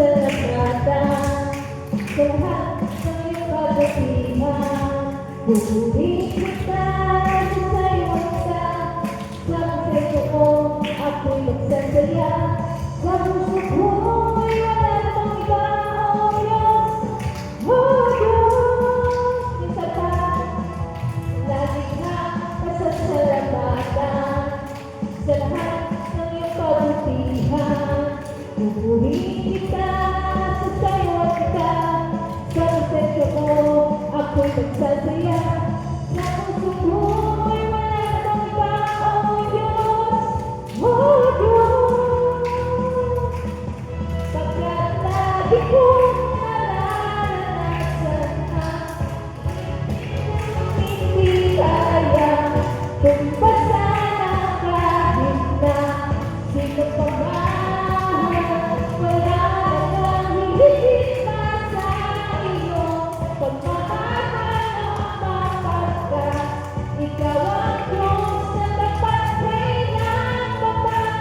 pasalamatan sa lahat ng iyong kabutihan. Pupurihin kita sa sayo ka, sa puso ko ako'y magsasaya. Sa puso ko'y wala namang iba, oh Diyos, oh Diyos. Isa pa, lagi ka pasasalamatan sa lahat ng iyong kabutihan. Pupurihin kita sa sayo ka, sa puso ko ako'y magsasaya. Sa puso ko'y wala namang iba, oh Diyos, oh Diyos. Pagkat lagi kong nararanasan ang hindi kaya tumpasan ang kahit na sino pa man. Wala namang hihigit pa sa iyo, pagmamahal o mapagkat ikaw ang Diyos na dapat kailanman.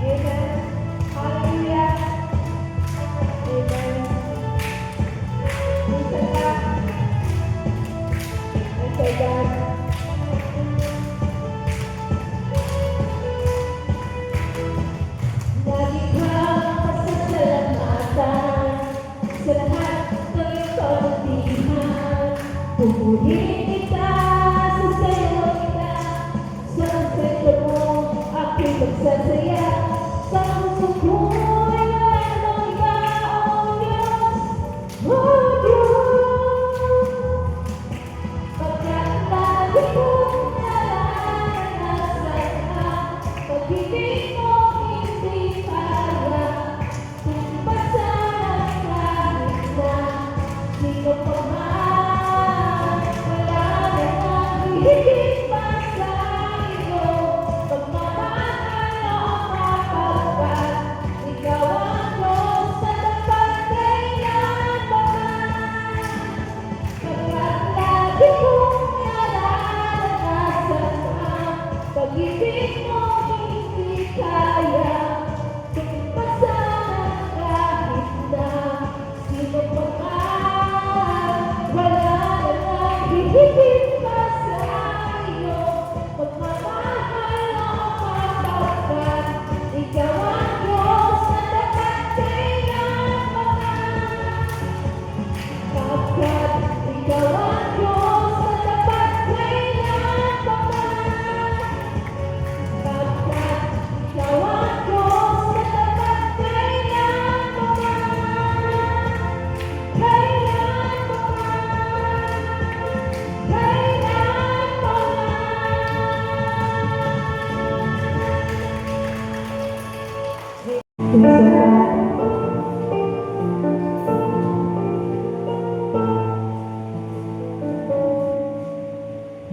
Amen. Hallelujah. Amen. Minsan ka. Okay, God. Lagi kang pasasalamatan sa lahat ng iyong kabutihan. Pupurihin kita sa sayo kita, sa puso mo ako'y magsasaya. Sa puso ko'y wala namang iba, oh Diyos, oh Diyos. Pagkat lagi kong nararanasan ang pag-ibig mo hindi kaya tumpasan ang kahit na sino pa man. Wala namang hihigit pa sa iyo, pagmamahal o mapagkat ikaw ang Diyos na dapat kailanman. Pagkat lagi kong nararanasan ang pag-ibig mo hindi kaya tumpasan ang kahit na sino pa man. Wala namang hihigit pa sa iyo, pagmamahal o mapagkat ikaw ang Diyos na dapat kailanman. Pagkat ikaw ang Diyos na dapat kailanman. Pagkat ikaw ang Diyos na dapat kailanman.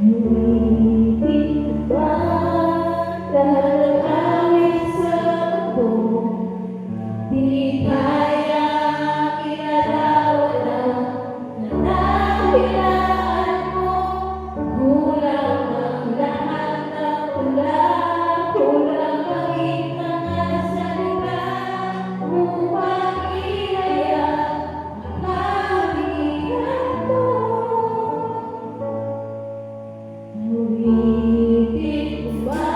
Ulitin ba lahat ng awit sa mundo? Di kayang inalawalan na nahilaan mo. Kulang ang lahat ng tula, kulang ang mga salita upang ihayag ang kahilingan mo. Ulitin mo ba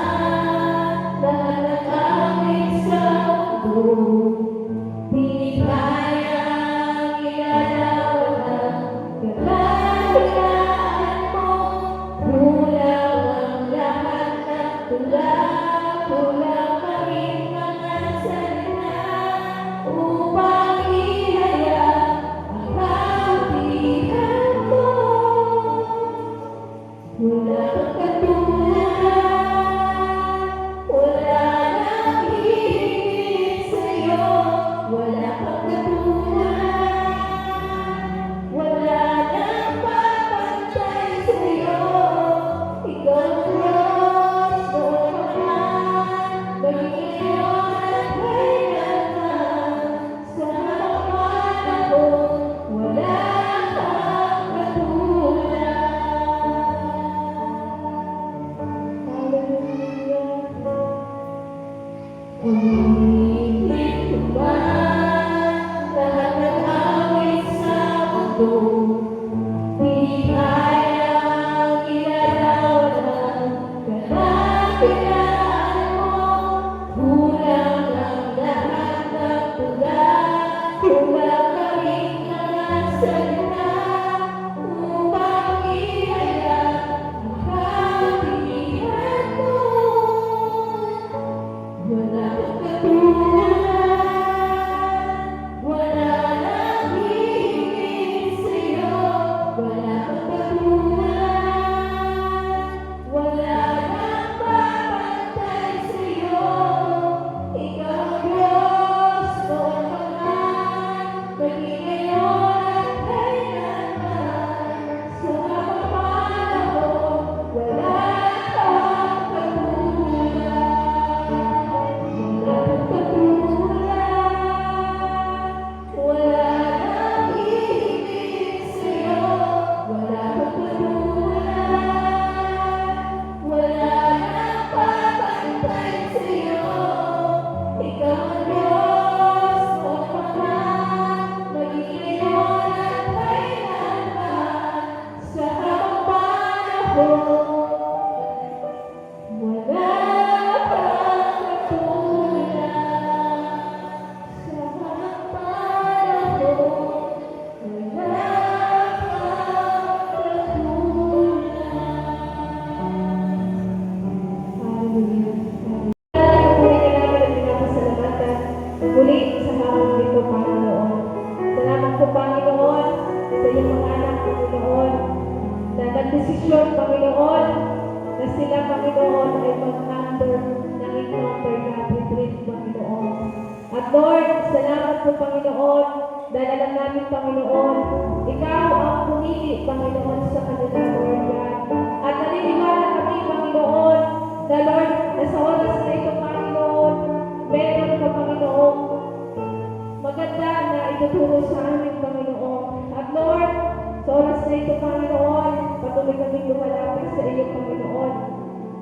lahat ng awit sa mundo? Di kayang inalawalan kadahilan mo. Kulang ang lahat ng tula, kulang ang mga salita upang ihayag ang kahilingan mo. Wala kang katulad, wala nang hihigit sa'yo. Wala kang katulad, wala nang papantay sa'yo. Ikaw ang Diyos, noon pa man, maging ngayon at kailanman. Sa mga panahon, wala kang katulad. Panginoon, na sila, Panginoon, ay mag-under ng Encounter God Retreat, Panginoon. At Lord, salamat po, Panginoon, dahil alam namin, Panginoon, Ikaw ang pumili, Panginoon, sa kanila, Lord God. At naniniwala kami, Panginoon, na Lord, na sa oras na ito, Panginoon, meron ka, Panginoon, maganda na ituturo sa amin, Panginoon. At Lord, sa oras na ito, Panginoon, patuloy kaming lumalapit sa iyo, Panginoon.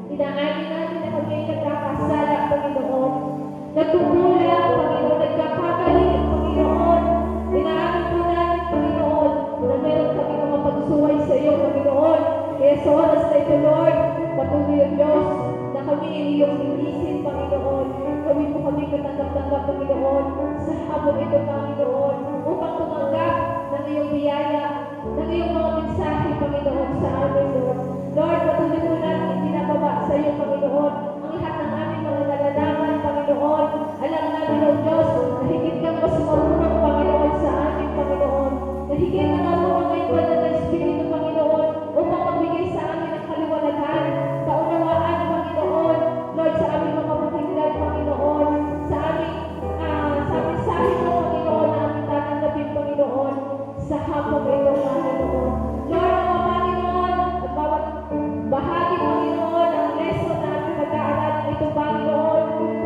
Inaamin namin na kami ay nagkakasala, Panginoon. Nagkukulang, Panginoon, nagkakamali, Panginoon. Inaamin po namin, Panginoon, na meron kami mga pagsuway sa iyo, Panginoon. Kaya sa oras na ito, Lord, patuloy ang Diyos na kami ay iyong linisin, Panginoon. Kami po kami katanggap-tanggap, Panginoon, sa hapon ito, Panginoon, upang tumanggap ng iyong biyaya, ng iyong mga mensahe, Panginoon, sa amin, Lord. Lord, patuloy po namin itinababa sa iyo, Panginoon, ang lahat ng aming mga nalalaman, Panginoon. Alam namin, O Diyos, na higit kang mas marunong, Panginoon, sa amin, Panginoon. Na higit na marunong ngayong banal na Espiritu, Panginoon, upang magbigay sa amin ng kaliwanagan, kaunawaan, Panginoon. Lord, sa aming mga pakinggan, Panginoon, sa mensahe mo, Panginoon, na aming tatanggapin, Panginoon, sa hapon ito, Panginoon. Lord, mga Panginoon, at bawat bahagi, Panginoon, ang lesson na aming pag-aaralan ito, Panginoon.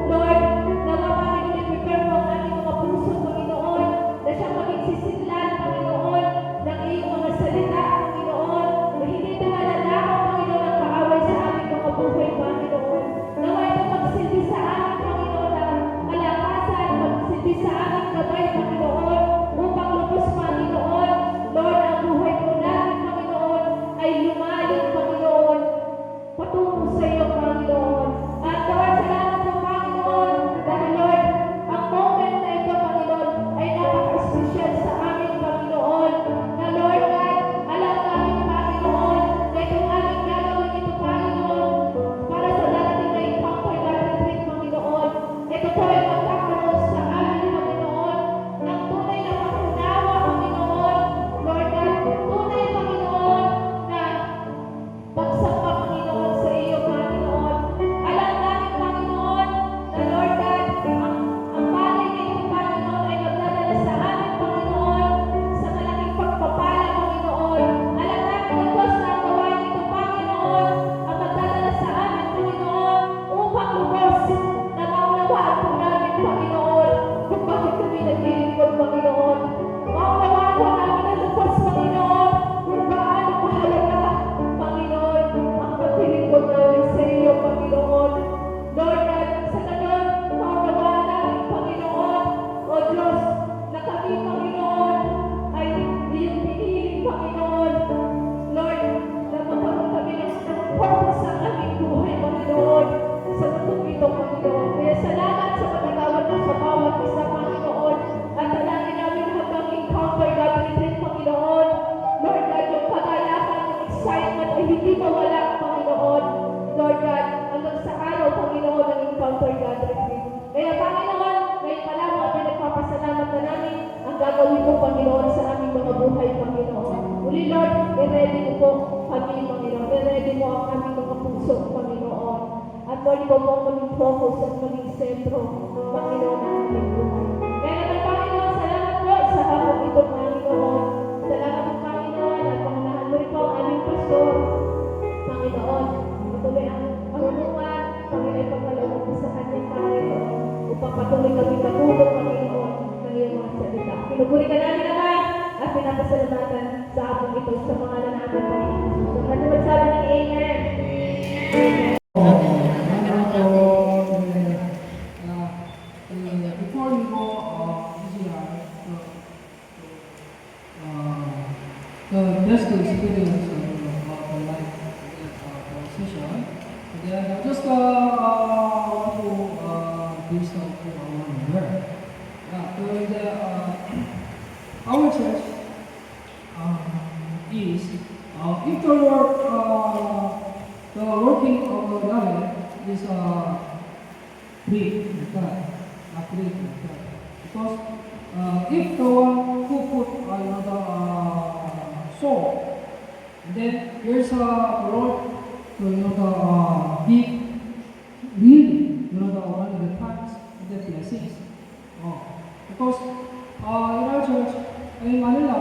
Lord, na mga Panginoon, i-prepare mo ang aming mga puso, Panginoon, na siyang maging sisidlan, Panginoon, ng iyong mga salita, Panginoon, na hindi ito malalakaw, Panginoon, ang kaaway sa aming mga buhay, Panginoon. Nawa ito magsilbi sa amin, Panginoon, na kalakasan, magsilbi sa aming gabay, Panginoon, upang lubos, Panginoon. Lord, ang buhay po namin, Panginoon, ay lumalim, Panginoon, patungo sa iyo, Panginoon. At Lord, salamat po, Panginoon, dahil Lord, ang moment na ito, Panginoon, ay napaka-espesyal sa amin, Panginoon. Na Lord God, alam namin, Panginoon, na itong aming gagawin ito, Panginoon, para sa darating na Encounter God Retreat, Panginoon. Ito po ay magkakaroon sa amin, Panginoon, ng tunay na pag-unawa, Panginoon. Lord God, tunay, Panginoon, na pagsamba, Panginoon, sa iyo, Panginoon. Alam namin, Panginoon, na Lord God, ang bagay na ito, Panginoon, ay magdadala sa amin, Panginoon, sa malaking pagpapala, Panginoon. Alam namin, O Diyos, na ang gawain ito, Panginoon, ang magdadala sa amin, Panginoon, upang lubos na maunawaan po namin, Panginoon, kung bakit kami naglilingkod, Panginoon. Maunawaan po namin na lubos, Panginoon, kung gaano mahalaga, Panginoon, ang paglilingkod namin sa iyo, Panginoon. Lord God, sa ganon, maunawaan namin, Panginoon, O Diyos, na kami, Panginoon, ay iyong pinili, Panginoon. Lord, na magkaroon kami ng purpose sa aming buhay, Panginoon, sa mundong ito, Panginoon. Kaya salamat sa pagkakawat mo sa bawat isa, Panginoon. At dalangin namin hanggang Encounter God Retreat, Panginoon. Lord God, yung kagalakan, yung excitement ay hindi mawala, Panginoon. Lord God, hanggang sa araw, Panginoon, ng Encounter God Retreat. Kaya, Panginoon, ngayon pa lamang ay nagpapasalamat na namin ang gagawin mo, Panginoon, sa aming mga buhay, Panginoon. Uli, Lord, i-ready mo po kami, Panginoon. I-ready mo ang aming mga puso, Panginoon. At Lord, ikaw po ang maging focus at maging sentro, Panginoon, ng aming buhay. Kaya naman, Panginoon, salamat po sa hapon ito, Panginoon. Salamat po, Panginoon, at pangunahan mo rin po ang aming pastor, Panginoon. Patuloy ang karunungan, Panginoon, pagkalawag sa kanya, Panginoon, upang patuloy kami matulog, Panginoon, ng iyong mga salita. Pinuguri ka namin naman at pinapasalamatan sa hapon ito sa mga nananaman, Panginoon. At magsabi ng Amen. Amen. Before we go easier, just to experience about the life session, then I just want to do some work. Our church is after work, the working of the garden is big, not big, because if the one who put another salt And then here's the Lord, so give really, the one of the times the blessings. Because in our church in Manila,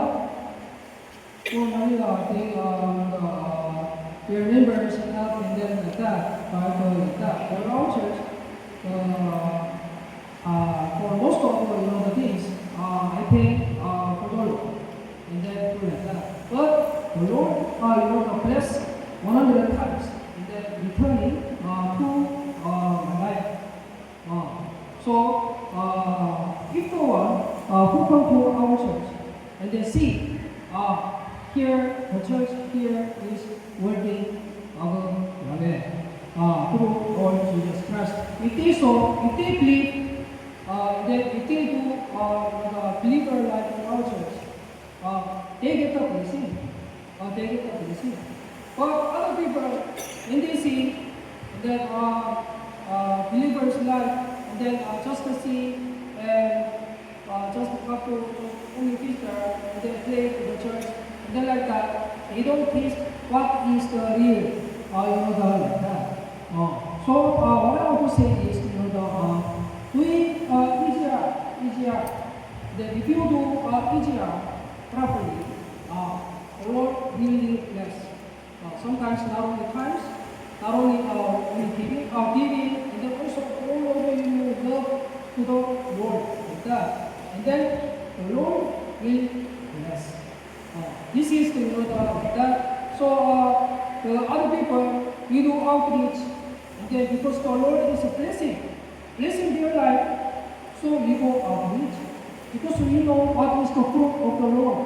your members and help and then like that, like that. For our church, for most of the things, I pay for the Lord and then do like that. But the Lord, bless 100 times and then returning to my life. So if the one who come to our church and then see here the church here is working our Yahweh through Lord Jesus Christ. If they so, if they believe, then if they do the believer life in our church, they get the blessing. They get the blessing. But other people, when they see that believers life, and then just to see and just to come to only Easter and then play to the church, and then like that, they don't taste what is the real, like that. So what I want to say is, doing EGR, that if you do EGR properly, the Lord really bless. Sometimes not only times, not only giving, and then also all over you love to the Lord like that. And then the Lord will bless. This is that. So the other people, we do outreach, and then because the Lord is a blessing their life, so we go outreach. Because we know what is the fruit of the Lord.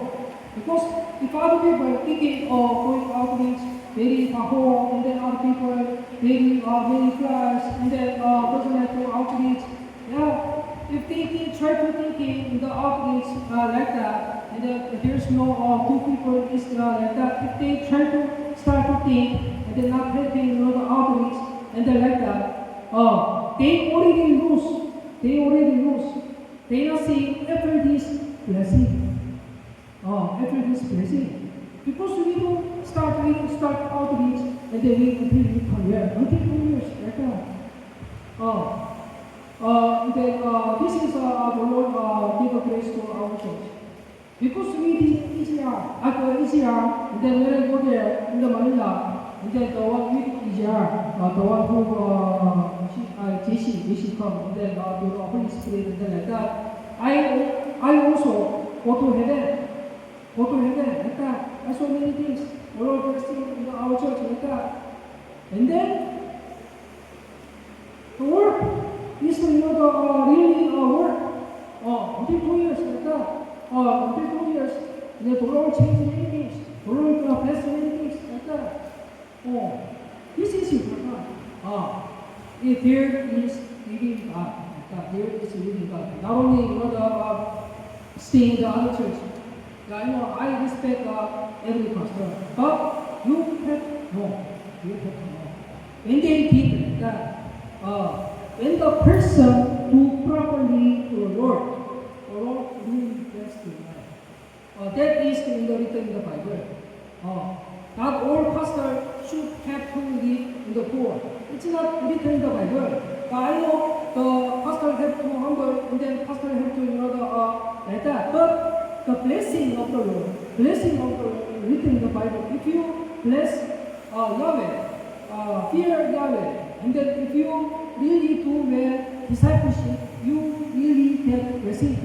Because if other people thinking of going outreach, very home, and then other people very class, and then doesn't have to outreach. Yeah, if they try to thinking in the outreach like that, and then there's no two people is like that. If they try to start to think, and then not helping the outreach, and then like that, they already lose. They not see after this blessing. After this blessing. Because we don't start outreach, and then we until we come here. Until 2 years, like that. This is the Lord give a grace to our church. Because we did ECR, and then when I go there in the Manila, and then the one with ECR, the one who JC come, and then the Holy Spirit, and then like that. I also go to heaven, like that. And so many things. The Lord blessing in our church like that. And then the work is the really work. Until 2 years like that. Until 2 years, the Lord changed many things. The Lord blessed many things like that. This is important. If there is living God, like that, there is living God. Not only stay in the other church. I know I respect every pastor, but you have to know. When they did that, when the person do properly to the Lord will bless the life. That is written in the Bible. Not all pastors should have to live in the poor. It's not written in the Bible. But I know the pastor have to humble, and then pastor have to like that. But the blessing of the Lord written in the Bible. If you bless Yahweh, fear Yahweh, and then if you really do well discipleship, you really get blessing.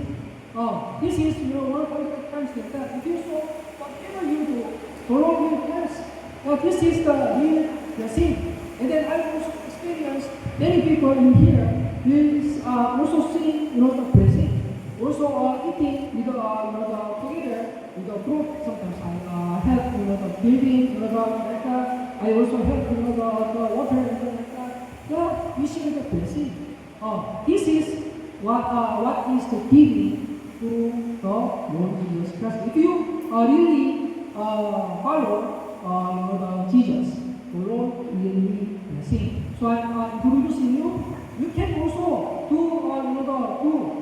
This is one point of times like that. If you so whatever you do, the Lord will bless. This is the real blessing. And then I also experienced many people in here will also see the blessing. Also eating with together with the group. Sometimes I help the building like that. I also help the water like that. Yeah, we share the blessing. This is what is the giving to the Lord Jesus Christ. If you really follow Jesus, the Lord will be blessing. So I'm introducing you. You can also do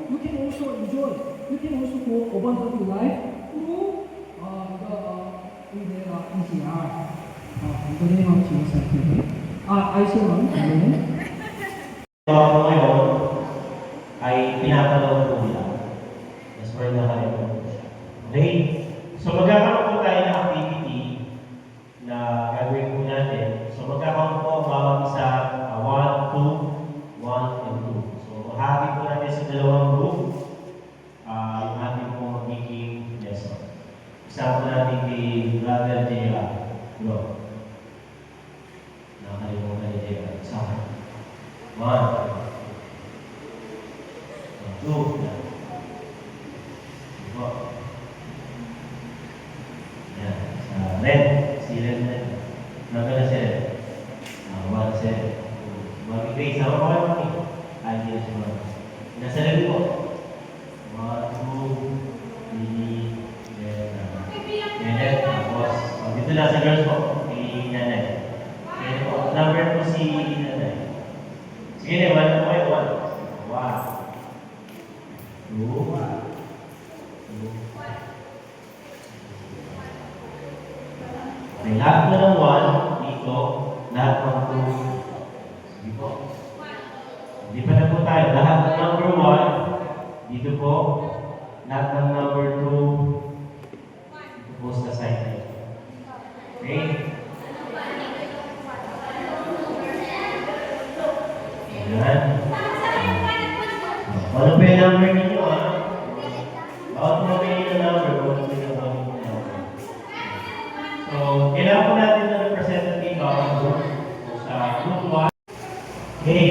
you can also enjoy. You can also go abundant life through in the ECR. In the name of Jesus, I pray. I say one. Ako ngayon ay pinapanood ko nila. That's why nakalimutan ko siya. Okay? So magkakaroon po tayo ng activity na gagawin po natin. So magkakaroon po bawat isa 1, 2, 1, and 2. So mahagi po natin sa dalawang group yung ating po magiging lesson. Isa po natin kay Brother J.R. Bro. Nakalimutan ni J.R. Sa akin. 1, 2, yan. Red, si Red na. Nagkala si Red. 1, 7. Mami Grace, sama ko kayo mami. Ay, hindi na si mami. Nasa red po. 1, 2, 3, Red. Tapos, dito na sa girls po. Kay nanay. Kaya po, number po si nanay. Sige, 1 po kayo. 1. 2. Okay, lahat na ng 1 dito, lahat ng 2. Sige po. Hindi pa na po tayo. Lahat ng number 1 dito po. Lahat ng number 2 dito po sa side na ito. Okay? Ayan. Ano pa yung number ninyo, ha? Bawat mo kayo yung number, bawat mo yung number. So, kailangan po natin na representative bawat group. So, sa group 1, okay.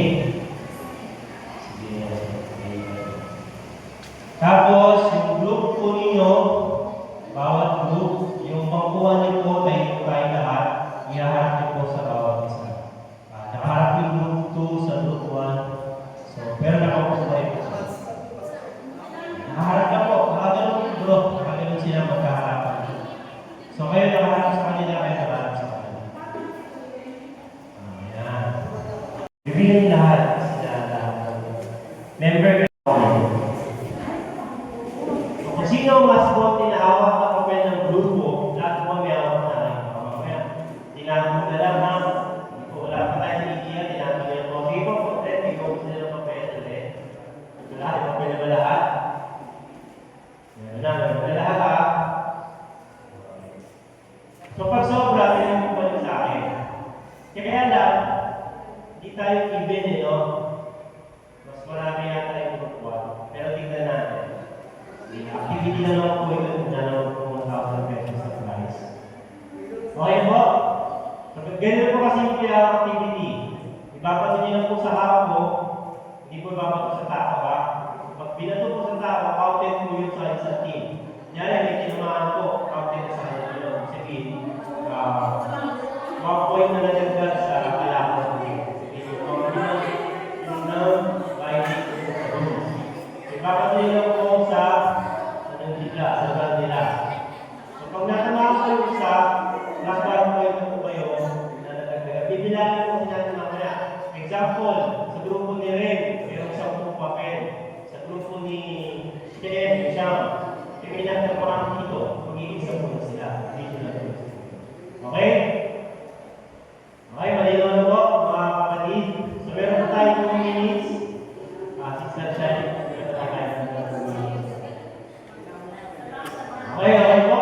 Sige, okay. Tapos, yung group po ninyo, bawat group, yung pangkuhan niyo po, tayo tayo lahat, ihaharap niyo po sa bawat isa. Nakaharap yung group 2 sa group 1. So, pero nakapos tayo. Nakaharap na po. Nakaganon yung group. Nakaganon sila magkaharapan. So, kayo nakaharap sa kanila, kayo nakaharap sa kanila. Ayan. Bibigyan lahat sila lahat. Member so, kung sino ang mas konti na hawak na papel ng grupo, lahat mo may hawak na lang. Mamaya, tinago mo na lang ha. Wala pa tayo sa idea, tinago mo yung okay po, content, ikaw mo sila ng papel ulit. Lahat, papel na ba lahat? Meron na lahat ha. So pag sobra, pinag mo pa sa akin. Kaya lang, hindi tayo even no? Mas marami yata yung group 1. Pero tignan natin. Activity na naman po ito, na naman po 1,000 pesos sa price. Okay po? So ganyan po kasi yung activity. Ibabato niyo lang po sa hawak mo, hindi po ibabato sa tao ha. Pag binato po sa tao, counted po yun sa isang team. Yan may tinamaan po, counted sa kanila. Sige, 1 point na nadagdag sa kalaban. Sige, yung binding sa rules. Ibabato niyo lang po sa sa brand nila. So pag natamaan ko yung isa, last 1 point po kayo na nadagdag. Bibilangin po sinabi mamaya. Example, sa grupo ni Ren, mayroong 10 papel. Sa grupo ni JM, Jean, may nagtamaan dito, magiging 10 na sila. Dito na sila. Okay? Okay, malinaw na po, mga kapatid. So meron na tayo 2 minutes. 6 na siya. Meron na tayo 2 minutes. Okay, okay po.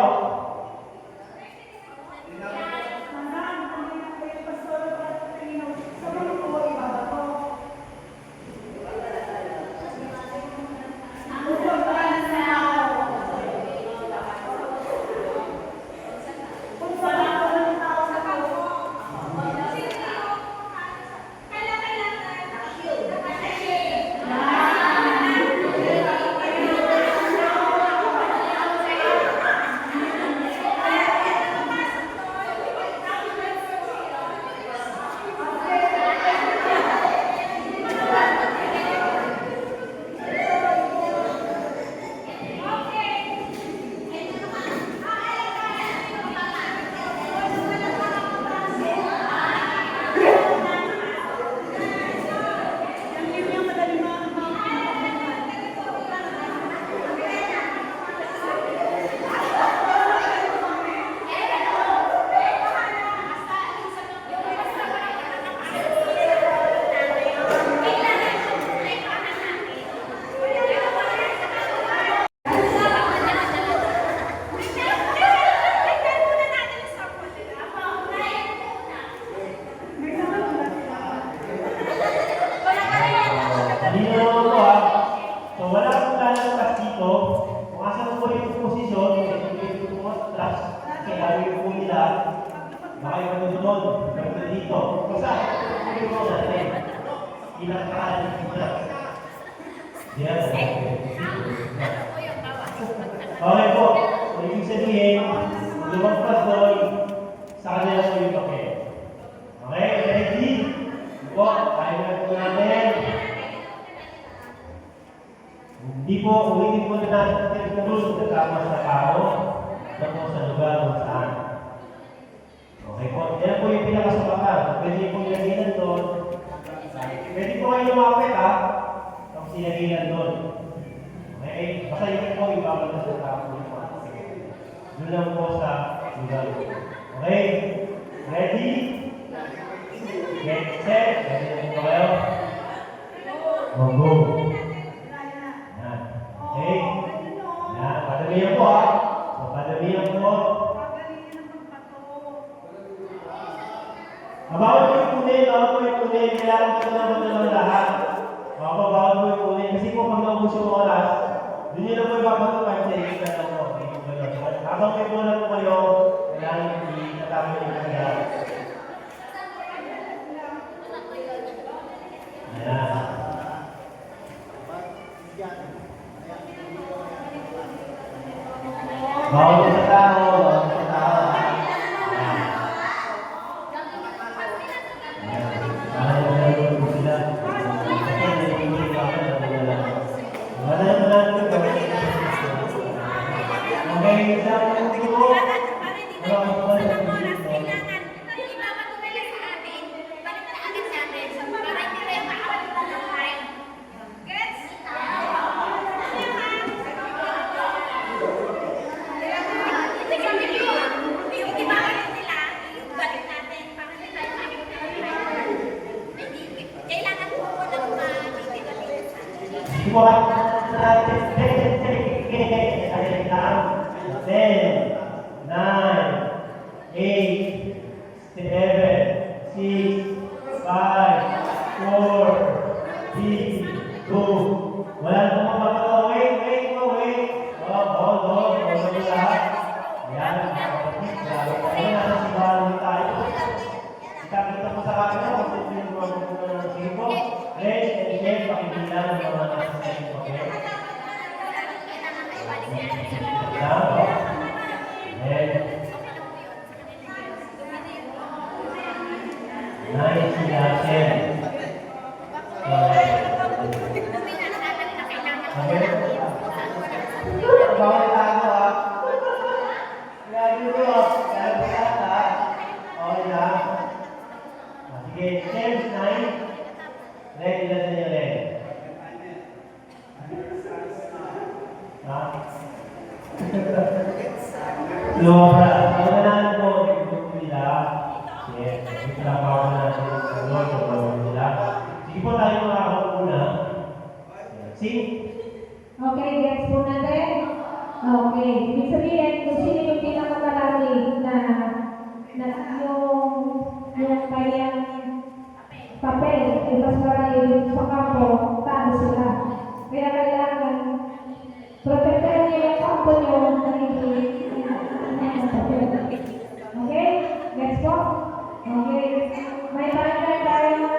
pinakalaan na. Yan. Okay po. So, ibig sabihin, lumagpas doon, sa kanila po yung papel. Okay, ready? Po, tayo na po natin. Hindi po, ulitin po na natin kung kasama sa tao na po sa lugar kung saan. Okay po, yan po yung pinakasapatan. Pwede po ilaginan doon. Pwede po kayo lumapit ha. Tapos ilaginan doon. Okay, basta yun po yung bawal na sa tao. Doon lang po sa lugar. Okay, ready? Get set. Ready na po kayo? Go. Yan. Okay. Yan, padamihan po ha. So, padamihan po. Bawal po yung kunin, kailangan ko naman naman lahat. Bawal po yung kunin, kasi po pag naubos yung oras, doon nyo na po ibabato 5 seconds na lang po. Habang may bola po kayo, kailangan itatapos yung kanya. Ayan. Bawal sa tao, Okay, gets po natin. Okay, ibig sabihin, kung sino yung pinakamalaki na yung kanyang papel, mas marami sa kampo, talo sila. Kaya kailangan protektahan niyo yung kampo niyo na hindi papel. Okay? Gets po? Okay. May timeline tayo na.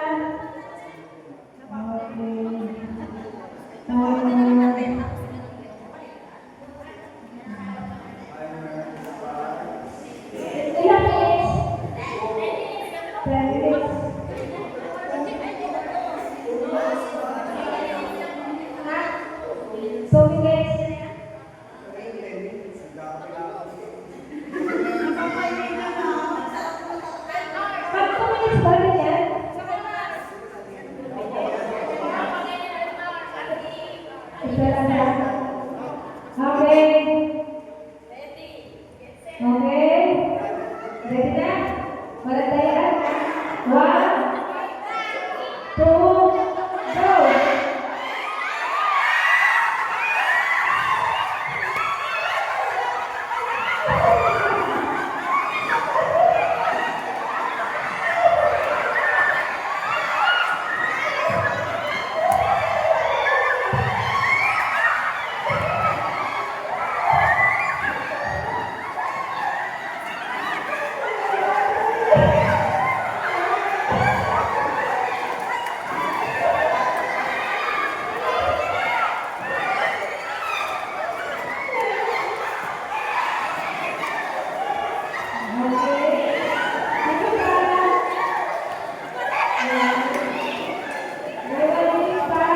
May 1 minute pa.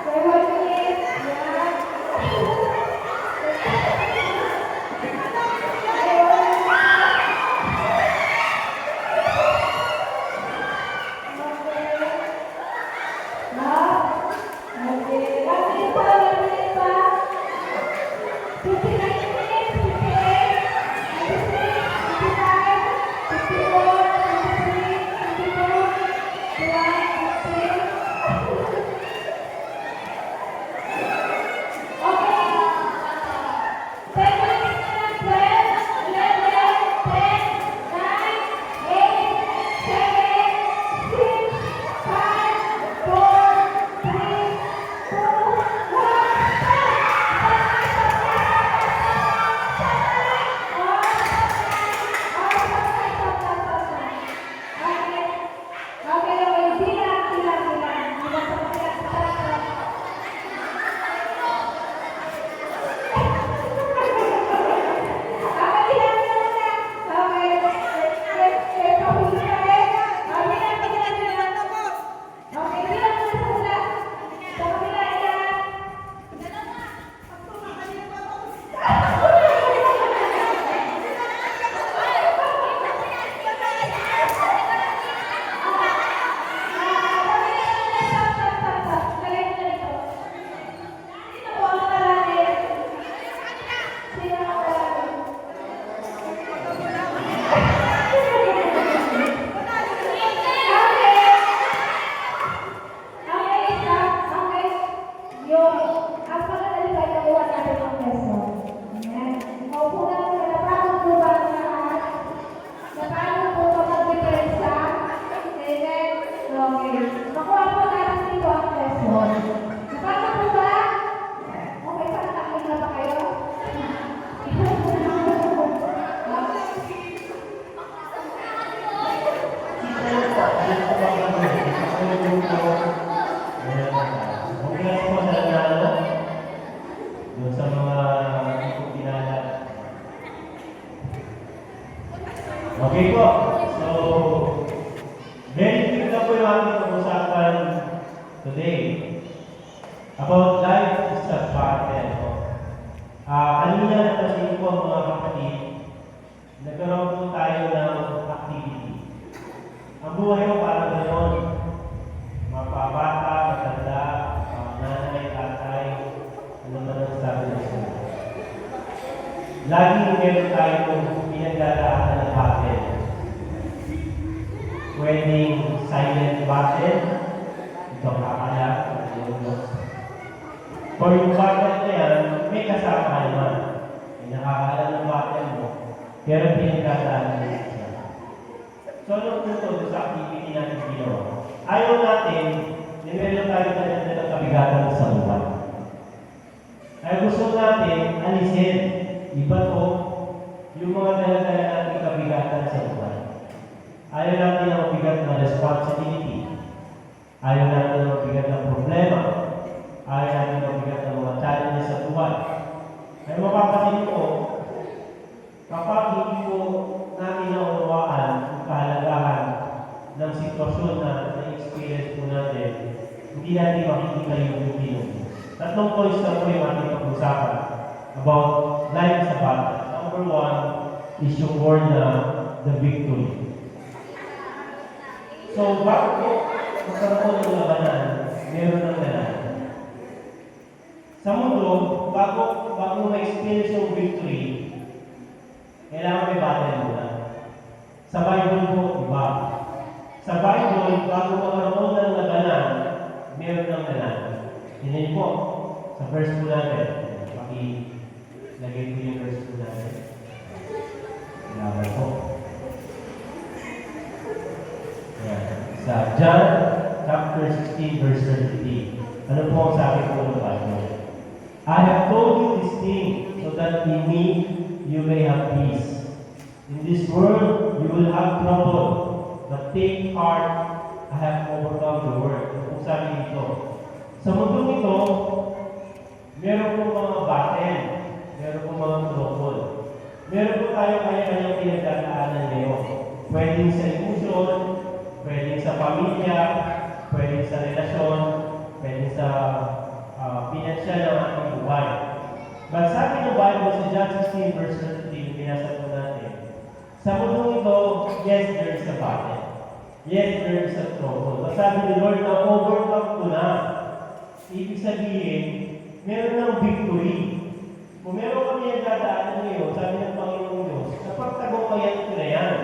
May 1 minute. Yan. Okay po. So, very quick na po yung ating pag-usapan today about life is a battle. Kanina na kasi po mga kapatid, nagkaroon po tayo ng activity. Ang buhay mo parang gano'n. Mapabata, matanda, nanay, tatay, ano man ang sabi ng sila. Laging meron tayo pinagdadaanan ng battle. Pwedeng silent battle, ito kakala, or yung battle na yan, may kasama ka naman. May nakakaalam ng battle mo, pero pinagdadaanan ng siya. So, anong punto sa activity natin ginawa? Ayaw natin, meron tayo na ng kabigatan sa buwan. Ay gusto natin alisin. Iba to, yung mga dala-dala natin kabigatan sa buwan. Ayaw natin ang mabigat na responsibility. Ayaw natin ang mabigat na problema. Ayaw natin ang mabigat na mga challenges sa buwan. Ay mapapasin ko, kapag hindi po natin naunawaan ang kahalagahan ng sitwasyon na na-experience po natin, hindi natin makikita yung beauty. Tatlong points na po yung ating pag-usapan about life sa battle. Number 1 is yung word na the victory. So, bago magkaroon ng labanan, meron ng labanan. Sa mundo, bago ma-experience yung victory, kailangan may battle muna. Sa Bible po, iba. Sa Bible, bago magkaroon ng labanan, meron ng labanan. Hindi po, sa verse po natin, lagay ko yung verse po natin. Laban po. Sa John chapter 16 verse 33. Ano po ang sabi ko ng Bible? I have told you this thing so that in me you may have peace. In this world you will have trouble, but take heart, I have overcome the world. Ano po sabi nito? Sa mundo nito, meron po mga battle, meron po mga trouble. Meron po tayo kanya-kanyang pinagdadaanan ngayon. Pwedeng sa emotion, Pwedeng sa pamilya, pwedeng sa relasyon, pwedeng sa pinansyal ng ating buhay. But sabi ng Bible sa John 16 verse 13, binasa po natin, sa mundong ito, yes, there is a battle. Yes, there is a trouble. But sabi ni Lord, na overcome ko na. Ibig sabihin, meron ng victory. Kung meron kami ang dadaanan ngayon, sabi ng Panginoon Diyos, napagtagumpayan ko na yan.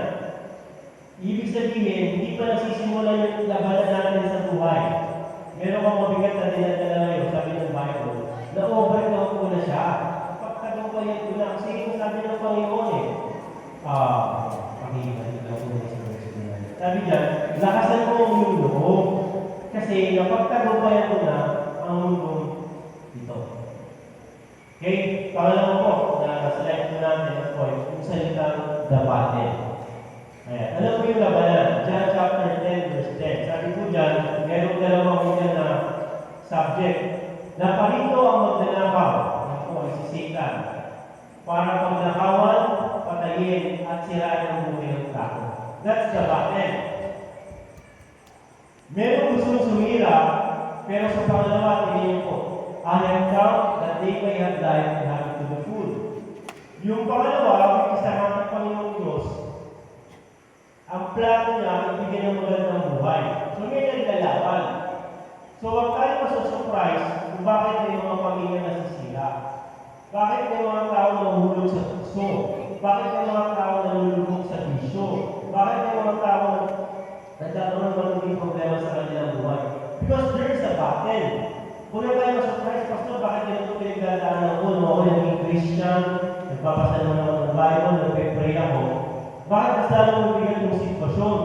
Ibig sabihin, hindi pa nagsisimulan yung labanan natin sa buhay. Meron kang mabigat na dinadala ngayon, sabi ng Bible, na overcome ko na siya. Napagtagumpayan ko na. Kasi yung sabi ng Panginoon pakinggan lang po sa verse na yan. Sabi dyan, lakasan mo ang iyong loob. Kasi napagtagumpayan ko na ang mundong ito. Okay, pangalawa po na select po natin ang point, yung salitang the battle. Ayan, alam mo yung labanan? John chapter 10 verse 10. Sabi po dyan, merong dalawang dyan na subject. Naparito ang magnanakaw, ako ang sisikan, para pagnakawan, patayin, at sirain ang buhay ng tao. That's the battle. Merong gustong sumira, pero sa pangalawa, tingin po, I have come that they may have life and have it to the full. Yung pangalawa, may kasama ng Panginoong Diyos, ang plano niya, ibigay ng magandang buhay. So may naglalaban. So huwag tayo masusurprise kung bakit may mga pamilya nasisira. Bakit may mga tao nahulog sa tukso? Bakit may mga tao nalulubog sa bisyo? Bakit may mga tao nagkakaroon ng maraming problema sa kanilang buhay? Because there is a battle. Kung na tayo masurprise, Pastor, bakit ganito pinagdadaanan ko? Nung ako naging Christian, nagpapasa naman ako ng Bible, nagpe-pray ako. Bakit mas lalo mabigat yung sitwasyon?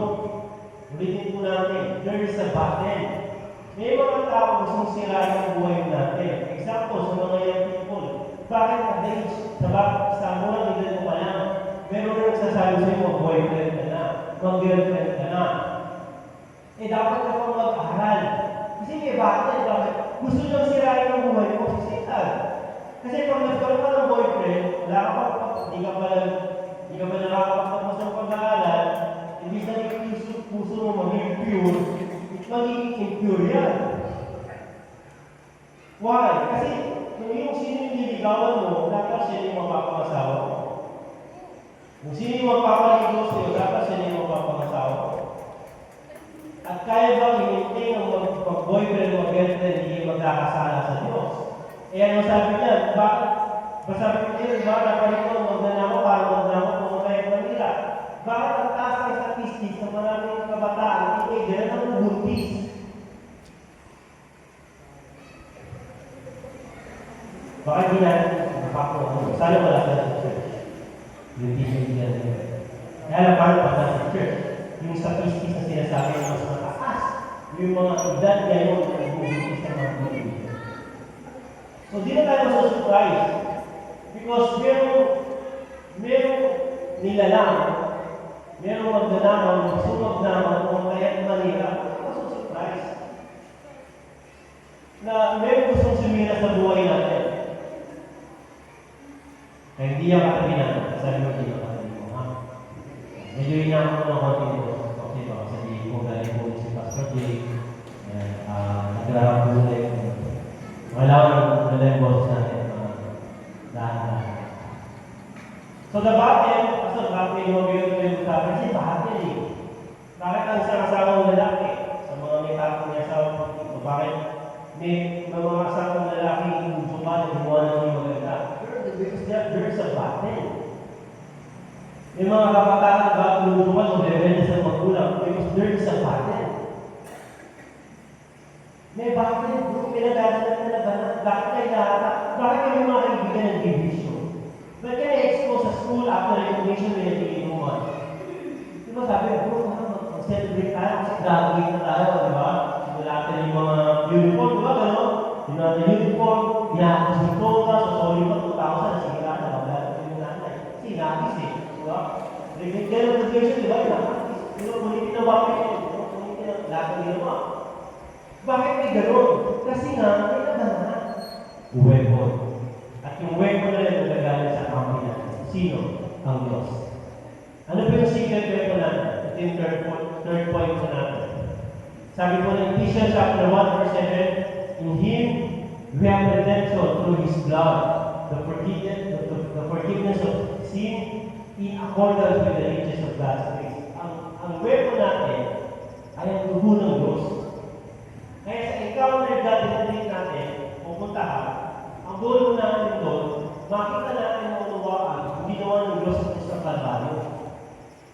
Ulitin po natin, there is a battle. May mga tao gustong sirain ang buhay natin. Example, sa mga young people. Bakit at sa murang edad mo pa lang, meron na nagsasabi sa'yo, mag-boyfriend ka na, mag-girlfriend ka na. Dapat ka pang mag-aral. Kasi may battle, bakit? Gusto nyo sirain ang buhay mo sa sitan. Kasi pag nagkaroon ka ng boyfriend, wala ka pa, hindi ka pa nakakapagtapos ng pag-aaral, hindi na yung puso mo maging pure, magiging impure yan. Why? Kasi kung yung sino yung niligawan mo, dapat siya yung mapapangasawa mo. Kung sino yung magpapaligaw sa'yo, dapat siya yung mapapangasawa mo. At kaya bang i-maintain ang pag-boyfriend o girlfriend hindi magkakasala sa Diyos? Ano sabi niya? Bakit? Sabi ko niya, napalit ko ang magnanakaw para magnanakaw pumatay ang Manila. Bakit ang taas ng statistics ng maraming kabataan, teenager na nabubuntis? Bakit hindi natin napapuro? Sana wala sa church. Yung teaching niya. Kaya lang paano pa sa church? Yung statistics na sinasabi ng mas mataas. Yung mga edad ngayon na nabubuntis ng mga teenager. So di na tayo masusurprise. Because merong nilalang, merong magnanakaw, sunog naman, kung kaya't Manila, masusurprise. Na meron gustong sumira sa buhay natin. Kaya hindi yan katabi natin. Sabi mo, hindi yan katabi mo, ha? Medyo inako ko ng konti dito. Okay ba? Sabihin ko, galing po si Pastor Jay. Naglarap po ulit. Malawan ng boss natin. Lahat. So the battle, Pastor, bakit yung mabigat ko yung usapan? Kasi battle eh. Bakit ang isang asawang lalaki sa mga may tapong niya asawa dito? Bakit may mga asawang lalaki yung suman, gumawa ng yung maganda? Because there's a battle. May mga kapataan ba yung suman o rebelde sa magulang? Because there's a battle. May battle, kung pinagdadala na labanan, bakit kayo lahat? Bakit kayo mga kaibigan ng division? Ba't kayo expose sa school after recognition with the inuman? Diba sabi, mag-celebrate tayo, mag-graduate na tayo, diba? Wala natin yung mga uniform, diba gano'n? Yung natin uniform, ginagos yung diploma, so sorry pa 2,000, nasira na, maglalagay yung nanay. Kasi inagis eh, diba? Gano'n graduation, diba? Inagis. Ulitin na bakit yun, ulitin na lahat ng ginawa. Bakit may gano'n? Kasi nga, may labanan. Weapon. At yung weapon na rin nagagalit sa kamay natin. Sino? Ang Diyos. Ano ba yung secret weapon natin? Ito yung third third point po natin. Sabi po ng Ephesians chapter 1 verse 7, in Him we have redemption through His blood, the forgiveness of sin in accordance with the riches of God's grace. Ang weapon natin ay ang dugo ng Diyos. Kaya sa encounter God retreat natin, pupuntahan, ang goal natin doon, makita natin ang unawaan, ang ginawa ng Diyos sa Kalbaryo.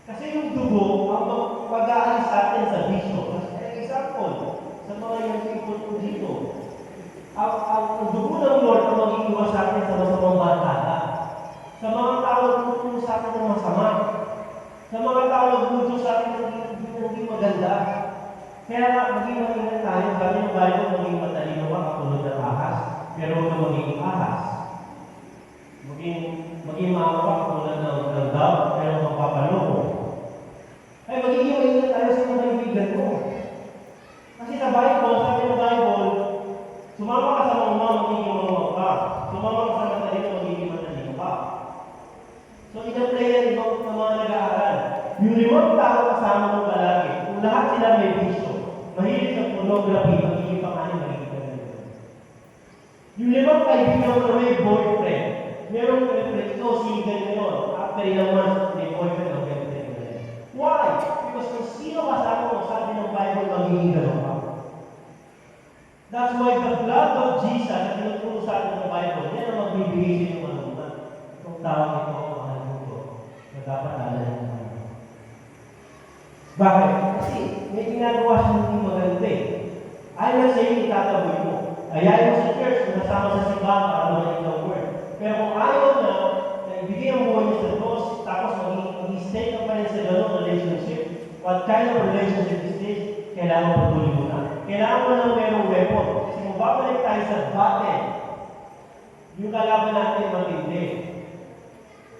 Kasi yung dugo, ang pag-aalis sa atin sa bisyo. Example, sa mga yung people ko dito, ang dugo ng Lord ang mag-iiwas sa atin sa masamang barkada. Sa mga tao nagtutulong sa atin ng masama. Sa mga tao nagtutulong sa atin ng hindi maganda. Kaya maging maingat tayo, sabi ng Bible, maging matalino ka katulad ng ahas, pero huwag ka maging ahas. Maging maawa ka katulad ng dove, pero magpapaloko. Ay, magiging maingat tayo sa mga kaibigan mo. Kasi sa Bible, sabi ng Bible, sumama ka sa mga magiging mga ka. Sumama ka sa matalino, magiging matalino ka. So, ina-play yan ibang mga nag-aaral. Yung 5 tao kasama mo palagi, kung lahat sila may bisyo, mahilig sa pornography, magiging pangalan, magiging pangalan. Yung 5 kaibigan mo na may boyfriend, merong boyfriend, ikaw single ngayon, after ilang months, may boyfriend o girlfriend mo na. Why? Because kung sino kasama mo, sabi ng Bible, magiging gano'n ka. That's why the blood of Jesus, na tinuturo sa atin ng Bible, yan ang magbibigay sa inyong manunan. Itong tawag ito, na dapat alahin mo. Bakit? Kasi may ginagawa siya hindi maganda eh. Ayaw na sa'yo, itataboy mo. Ayaw mo sa church, nasama sa simbahan para magaling ng word. Pero kung ayaw na ibigay ang buhay niya sa Diyos, tapos mag-stay ka pa rin sa gano'ng relationship, what kind of relationship is this? Kailangan patuloy mo na. Kailangan mo na merong weapon. Kasi kung babalik tayo sa battle, yung kalaban natin matindi.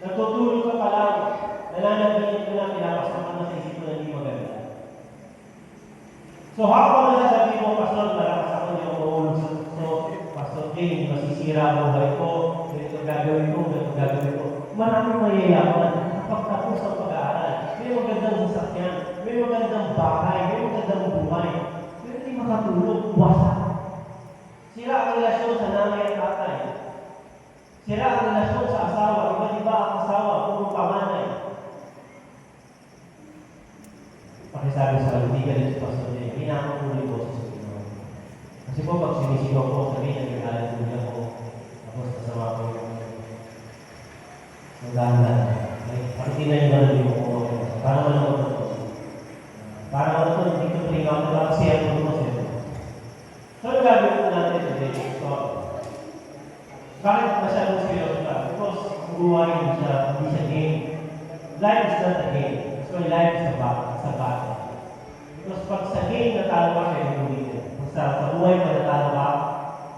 Natutulog ka pa lang, nananaginip ka na, pinapasama na sa isip mo na hindi maganda. So, habang nasasabi mo, Pastor, malakas ako niyo mahulog sa Pastor Jane, masisira ang buhay ko, ganito gagawin ko. Maraming mayayaman, kapag-tapos ang pag-aaral. May magandang sasakyan, may magandang bahay, may magandang buhay. Pero hindi makatulog, wasak. Sira ang relasyon sa nanay at tatay. Sira ang relasyon sa asawa. Iba-iba ang asawa, puro pamanay. Pakisabi sa kalibigan dito, Pastor Jay, hinamang ko yung boses ko. Kasi po, pag sinisigaw ko, sabihin, nag-aalan ko niya ko. Tapos, kasama ko yung dahan-dahan. Pakitina yung malamig ko. Parang ano ko ito. Parang ano ito, hindi ko tingnan ko. Parang siya ko ito. So, ang gagawin ko natin today. So, bakit masyadong seryoso ka? Because, ang buhay hindi siya game. Life is not a game. So, life is a battle. Because pag sa game natalo ka, kaya ulitin. Kung sa buhay pa natalo ka,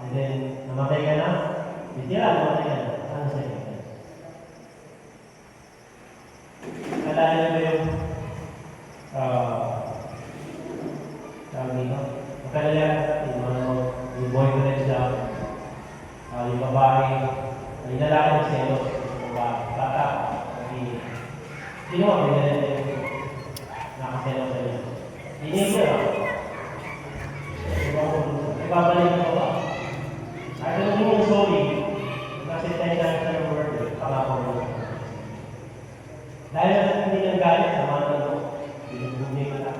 and then namatay ka na, namatay ka na. Ano sa'yo? Kalala na ba yung tawag dito? Makalala yung boyfriend siya, yung babae, yung lalaki ng selos, yung bata, sino ang pinalala yung nakaselos sa iyo? Hindi siya. Ibabalik mo ba? Ay, kung yung sorry, kasi tayo sa ng word, pangako mo. Dahil sa hindi ng galit, sa mga nito, binubunyi ka na,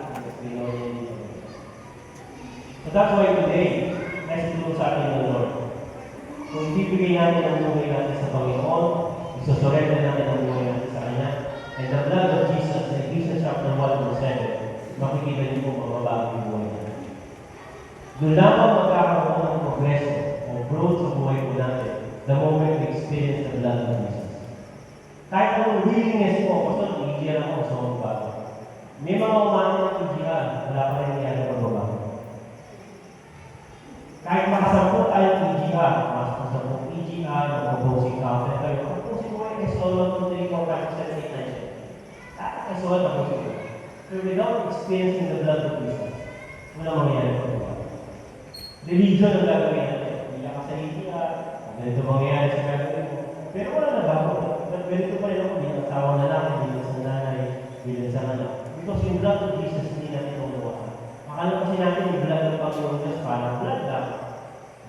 so that's why today, let's do sa atin ng Lord. Kung ibibigay natin ang buhay natin sa Panginoon, isusurrender natin ang buhay natin sa Kanya, and the blood of Jesus, in Ephesians chapter 1 verse 7, makikita niyo po magbabago yung buhay natin. Doon lamang magkakaroon ng progreso o growth sa buhay po natin the moment we experience the blood of Jesus. Kahit anong willingness mo, Pastor, i-igiran ako sa mga bago. May mga umano ng igiran, wala pa rin niya ng magbabago. Kahit makasampo tayong igiran, makasampo igiran, mag-opposing counter tayo, opposing mo ay solo to the ikaw kahit sa natin. Ay solo na po siya. So without experiencing the blood of Jesus, wala mangyayari po. Religion ang gagawin natin. Hindi ka sa igiran, ganito mangyayari sa gagawin mo. Pero wala na bago. Ganito pa rin ako, bilang tawang lalaki, bilang sa nanay, bilang sa anak. Because yung blood of Jesus hindi natin unawa. Akala kasi natin yung blood ng Panginoon Diyos parang blood lang.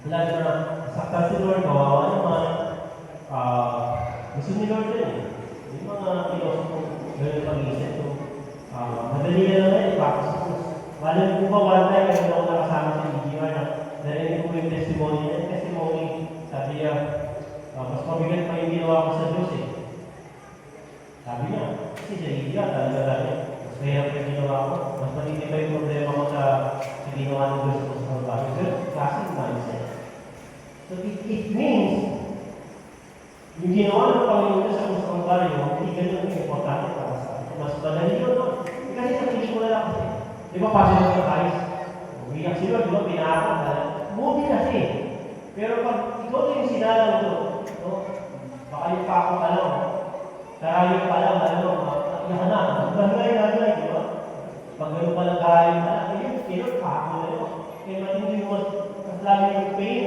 Blood na saktan si Lord, kawawa naman. Gusto ni Lord din eh. Yung mga filosofo, gano'n pag-iisip. So, madali na lang yan, ipapasipos. Malam ko ba one time, meron ako nakasama sa EGR na narinig ko yung testimony niya. Yung testimony, sabi niya, mas mabigat pa yung ginawa ko sa Diyos eh. Sabi niya, kasi sa EGR, talaga lang mas mahirap yung ginawa ko. Mas matindi pa yung problema ko sa ginawa ng Diyos ko sa mga bagay. Pero, klaseng mindset. So, it means, yung ginawa ng Panginoon sa mga Kalbaryo, hindi ganun yung importante para sa akin. Mas madali yun, no? Kasi sa pelikula lang kasi. Di ba, passion ng Christ? Umiyak sila, di ba, pinaakan na. Movie kasi. Pero pag ikaw na yung sinalang ito, no? Baka yung pako ka lang. Karayo pa lang, iyak na. Gagay, di ba? Pag gano'n pa lang karayo ka lang, ayun, pako na yun. Kaya matindi mo, mas lalo yung pain.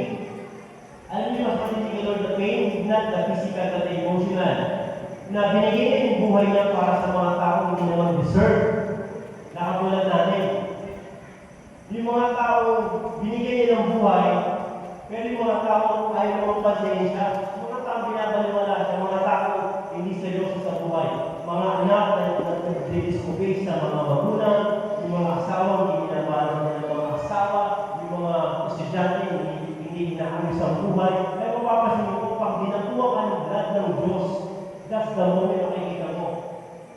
Alam niyo, mas matindi Lord, the pain is not the physical but the emotional. Na binigay niya yung buhay niya para sa mga tao hindi naman deserve. Nakatulad natin. Yung mga tao, binigay niya ng buhay, pero yung mga tao ayaw naman pasensya. Yung mga tao binabaliwala siya, mga tao hindi seryoso sa buhay. Mga anak na nag-disobey sa mga magulang, yung mga asawa hindi binabalan ng mga asawa, yung mga estudyante hindi inaayos sa buhay. Kaya mapapasin mo, pag binakuha ka ng blood ng Diyos, that's the moment na nakikita mo.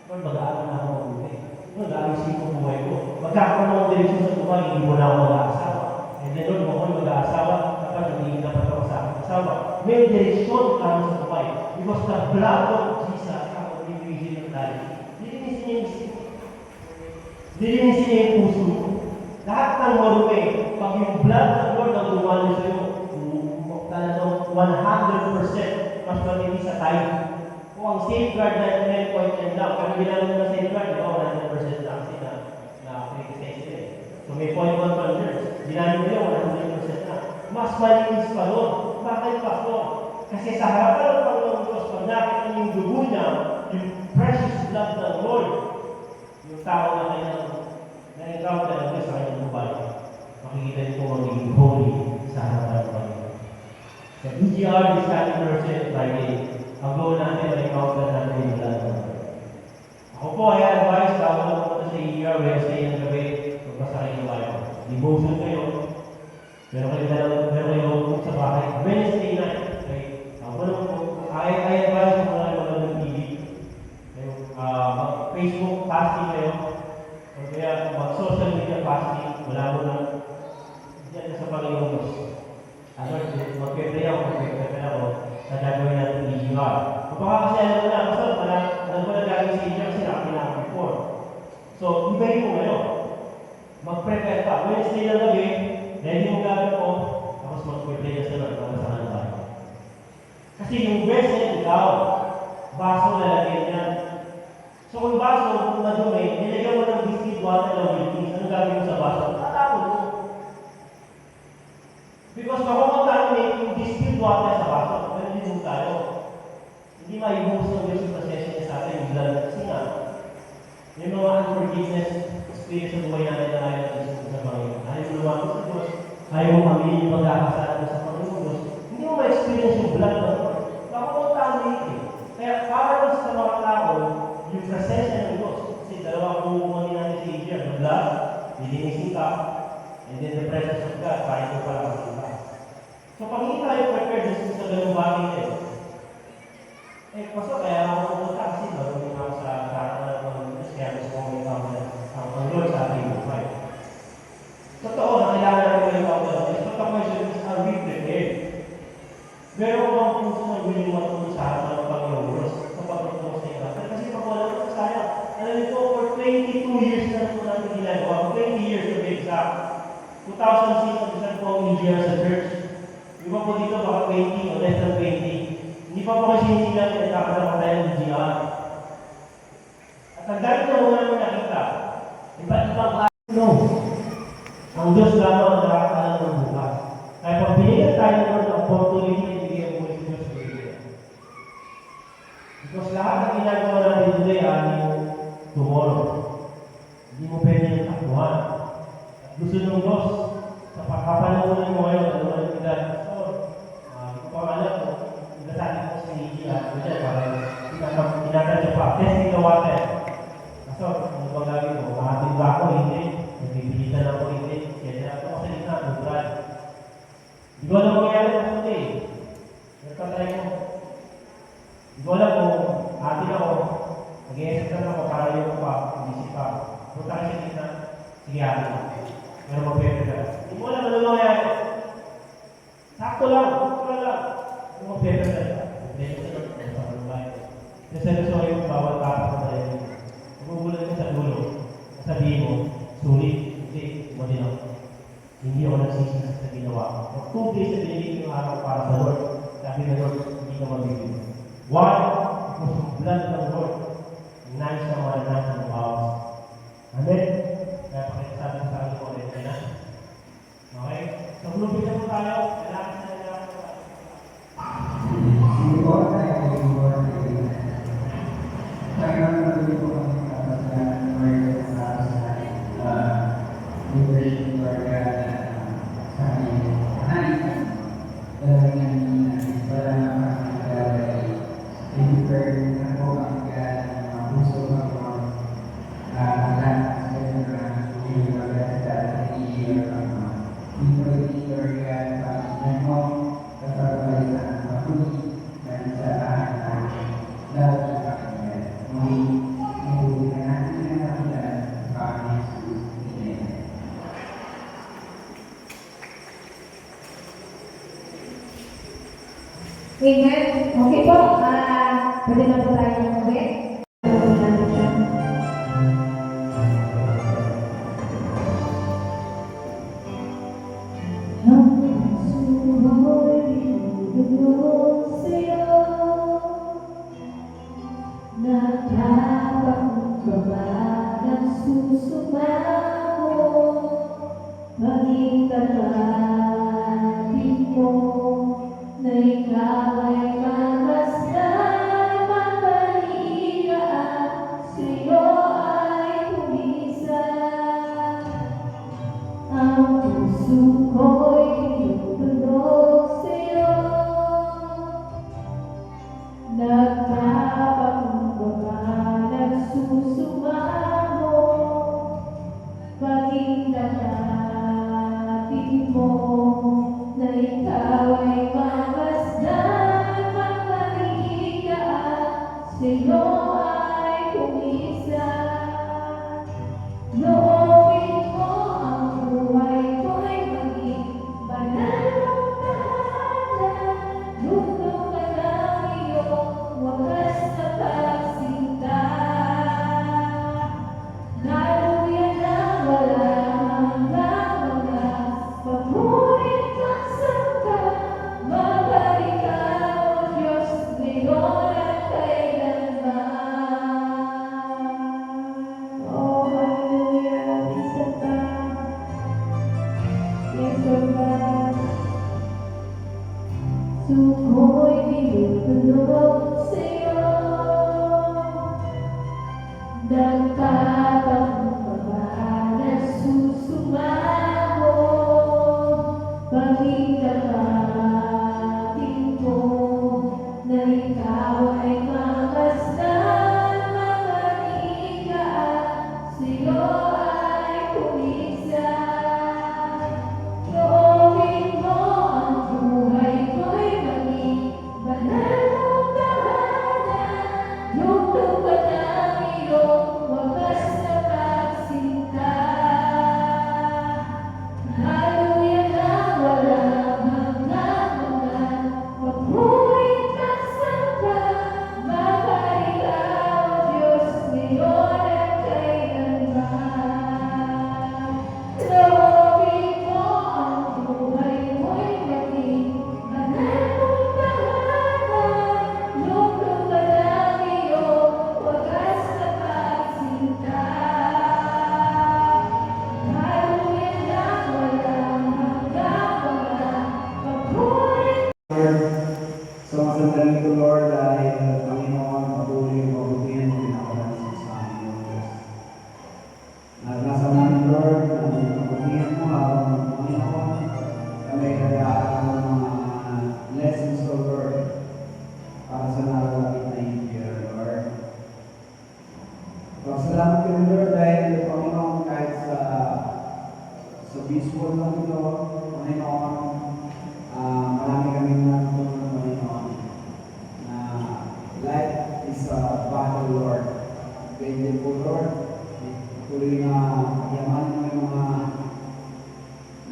Lord, mag-aaral na ako mabuti. Lord, ayusin ko buhay ko. Magkakaroon ng direksyon sa buhay, hindi mo na ako mag-aasawa. And then, Lord, ako mag-aasawa, kapag hindi dapat ako sa aking asawa. May direksyon kami sa buhay. Because the blood of Jesus, ang pag-ibigin ng tayo. Dilinisin niya yung puso mo. Lahat ng marumi, pag yung blood ng Lord ang dumalo sa'yo, talagang 100% mas matindi sa tayo. Kung ang safeguard na 10.10 lang, pero ginamit na safeguard, di ba 100% lang kasi na-criticize sila eh. So may 0.1%, ginamit mo yun, 100% na. Mas malinis pa doon. Bakit pa doon? Kasi sa harapan ng Panginoon Diyos, pag nakita niyo yung dugo niya, yung precious blood ng Lord, yung tao na kanyang na-encounter ng Diyos sa kanyang buhay, makikita niyo po magiging holy sa harapan ng Panginoon. So, EGR is standing person Friday. Ang goal natin ay encounter natin yung blood ng Lord. Ako po ay advice, bago na pumunta sa EGR, Wednesday ng gabi, magbasa kayo ng Bible. Devotion kayo. Meron kayo sa bahay. Wednesday night. Okay? Ako na po, I advise mo na yung mga TV. Facebook fasting kayo. O kaya mag-social media fasting. Wala mo na. Diyan na sa Panginoon Diyos. Mag-pray ako sa gagawin natin EGR. Kapag kasi alam mo na, basta alam mo na gagawin sa EGR kasi nakapinaka before. So, ibayin mo ngayon. Mag-prepare ka. Wednesday na gabi, ready mo gagawin ko, tapos mag-pray ka sa Lord para sa kanila. Kasi yung breast na ikaw, baso na lagyan yan. So, kung baso, kung madumi, nilagyan mo ng distilled water na wilkins, anong gagawin mo sa baso? Tatapon mo. Because makukontaminate yung distilled water sa baso, pero hindi mo tayo. Hindi maibus ng Diyos yung proseso niya sa atin, yung blood. Kasi nga, may mga unforgiveness experience sa buhay natin na ayaw ng Diyos sa Panginoon. Ayaw mo lumapit sa Diyos, ayaw mo pamilya yung pagkakasalan mo sa Panginoon Diyos. Hindi mo ma-experience yung blood ng Lord. Makukontaminate eh. Kaya para sa mga tao, yung presensya ng Diyos. Kasi dalawa kumukunin natin sa Egypt, yung blood, lilinisin ka, and then the presence of God, paano ko pala kasi ba? So, pag hindi tayo prepared sa ganung bagay na yun, paso, kaya ako pumunta kasi marunong ako sa harapan ng Diyos, kaya gusto kong ikaw ang Lord sa ating buhay. Totoo na kailangan natin ikaw ng Diyos. But the question is, are we prepared? Meron bang puso na willing matulog sa harapan ng Panginoon Diyos sa pagtutulog sa iba? Kasi pag wala ko sayang, alam niyo po, for 22 years na ito natin ginagawa, 20 years to be exact. 2006, nag-isang po ang EGR sa church. Iba po dito, baka 20 o less than 20. Hindi pa po kasi sinilang nagkakaroon tayo ng EGR. At ang dami na muna namin nakita, iba't ibang no. Ang Diyos lamang ang nakakalang ng bukas. Kaya pag binigyan tayo ng opportunity, ibigay ang buhay sa Diyos sa bigyan. Because lahat ng ginagawa natin today ay tomorrow. Hindi mo pwede yung takbuhan. At gusto ng Diyos, sa pagkapanahonan mo ngayon, ano man yung edad, Pastor, hindi ko pa alam kung inasabi ko sa Nikia, tinatadya pa, testing the water. Pastor, ano bang gagawin mo? Mahatin ba ako? Hindi. Nagpipilitan ako, hindi. Kaya na ako sa gitna, neutral. Hindi ko alam mangyayari sa sundi. Nagtatry mo. Hindi ko alam kung atin ako, nag-i-exit lang ako para yung pa, isip pa. Punta ka sa gitna, sige atin ako. Pero mag-pwede ka. Hindi ko alam ano mangyayari. Sakto lang, kung mag-pwede ka. Pwede ka sa mga kasi gusto ko yung bawal tapas na tayo. Magugulat ka sa dulo. Sabihin mo, sulit, hindi, matinaw. Hindi ako nagsisi sa ginawa ko. Kung 2 days na binigay yung araw para sa Lord, sabi ng Lord, hindi ka mabibigyan. Why? Because of blood of the Lord. Nais ka mga nais ng bawas. Amen? Kaya pakisabi ko sa akin ko ulit na. Okay? So, lupit na po tayo. Kailangan na nila ako. Hindi ko tayo kailangan natin po ang kapasalanan ng Lord sa leadership Lord sa kahit talagang wala naman ang naglalagay. I-prefer na po ang mga puso ng mga lahat sa yung mga sa i-iyer ang mga people Lord pag-inan mo kapag-balitan ang patuloy na sa lahat natin. Lagi Amen. Okay po. Pwede na po tayo umuwi. Maging kalapit mo na ikaw ay mamasdan, mapaliga at sa'yo ay pumisan. Ang puso ko'y tutulog sa'yo, nagpapakumbaba, nagsusumamo, maging kalapit mo na ikaw ay mamasdan, mapaliga at sa'yo ay pumisan. Loobin mo ang buhay ko'y maging banal mong tahanan, lugdong ka ng iyong wagas na pagsinta. Naluyan na wala hanggang wagas, papulit kang sangka, mabalik ka, O Diyos, ngayon at kailanman. Oh, hallelujah, isa pa. Yes, Lord God. Suko'y tinutulog sa'yo, nagpapakumbaba, nagsusumamo, maging kalapit mo na ikaw ay mamasdan, mapaliga at sa'yo ay pumisan. Loobin mo ang buhay ko'y maging banal mong tahanan, lugdong ka ng iyong wagas na pagsinta. Hallelujah na walang hanggang walang papulit kang sangka, mabalik ka, O Diyos, ngayon at kailanman. Loobin mo ang buhay mo'y maging banal mong tahanan, lugdong ka ng iyong wagas na pagsinta. Hallelujah na walang sa visual lang ito, Panginoon, marami kami natutunan, Panginoon, na life is a battle, Lord. Ganyan po, Lord. Tuloy na yamanin mo yung mga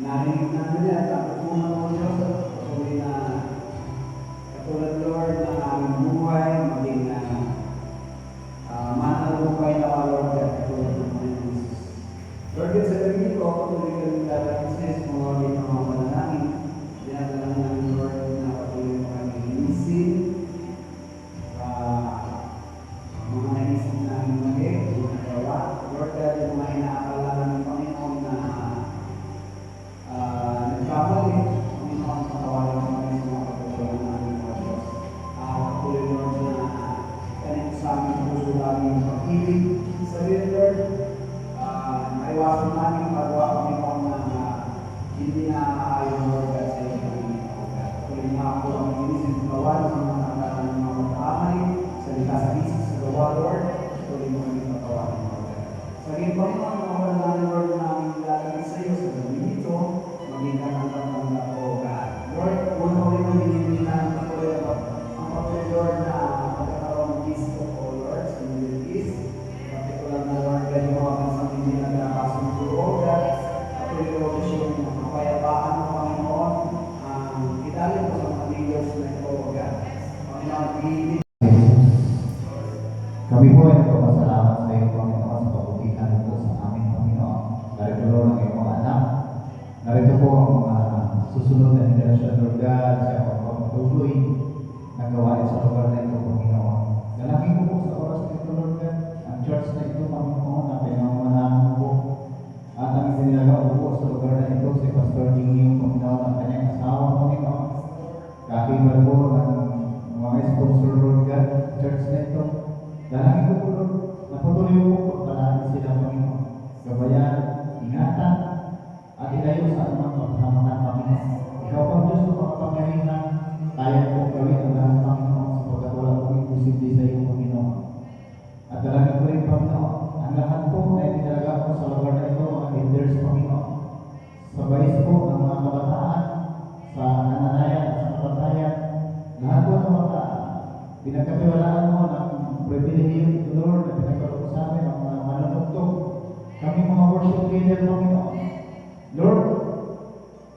narinig namin at natutunan mo, Diyos. Tuloy na katulad, Lord, na aming buhay, maging manalupay na Lord, katulad ng mga Jesus. Lord, sa gabi ko, patuloy kami dadakisis, mga ulit ng mga mananangin. Dinadala namin, Lord, na patuloy mo kami inisin. Mga naisip namin mali, ginagawa. Lord, yung mga inaakala ng Panginoon na nagkamali, Panginoon, patawarin mo kami sa mga pagkakulang namin, mga Diyos. Patuloy, Lord, na kanito sa aming puso namin pag-ibig sa rin, Lord. Naiwasan namin magawa kami na hindi na ayon, Lord, sa iyo, Panginoon. Patuloy nga ako ang inisin sa kawan sa mga nakakalan ng mga kaamay, sa likas sa isip sa gawa, Lord. Patuloy mo kami patawarin, Lord. Sa rin, Panginoon, mga namin, Lord, na aming lalagay sa iyo sa gabi ito, maging kanang-kanang ako, God. Lord, una ko rin magiging ang patuloy, Lord, na magkakaroon ng peace ko, Lord, sa Middle East. Particular na, Lord, ganyan mo ang sa hindi nagkakasundo, God. Patuloy, Lord, yung kapayapaan mo, Panginoon. Itali mo sa mga leaders na ito, God. Panginoon, kami po ay nagpapasalamat sa iyo, Panginoon, sa kabutihan po sa amin, Panginoon. Narito, Lord, ang iyong mga anak. Narito po ang mga susunod na henerasyon, Lord God, sa pagpapatuloy na gawain sa lugar na ito, Panginoon. Dalangin ko po sa oras na ito, Lord God, ang church na ito, Panginoon, na pinamamahaan po. At ang sinilagaw po sa lugar na ito, si Pastor Ningyo, Panginoon, ang kanyang asawa, Panginoon. Kakibal po ng mga sponsor, Lord God, church na ito. Dalangin ko po, Lord, na patuloy po pagpalaan sila, Panginoon. Gabayan, ingatan, at ilayo sa anumang kapahamakan, Panginoon. Ikaw po, Diyos, na makapangyarihan, tayo po gawin ang lahat, Panginoon, sapagkat wala pong imposible sa iyo, Panginoon. At dalangin ko rin, Panginoon, ang lahat po na itinalaga po sa lugar na ito, mga leaders, Panginoon. Sa bayis po ng mga kabataan, sa nananayan at sa kabatayan, lahat po ng mga pinagkatiwalaan mo ng privilege, Lord, na pinagkaloob sa amin ang mga manunugtog. Kami mga worship leader, Panginoon. Lord,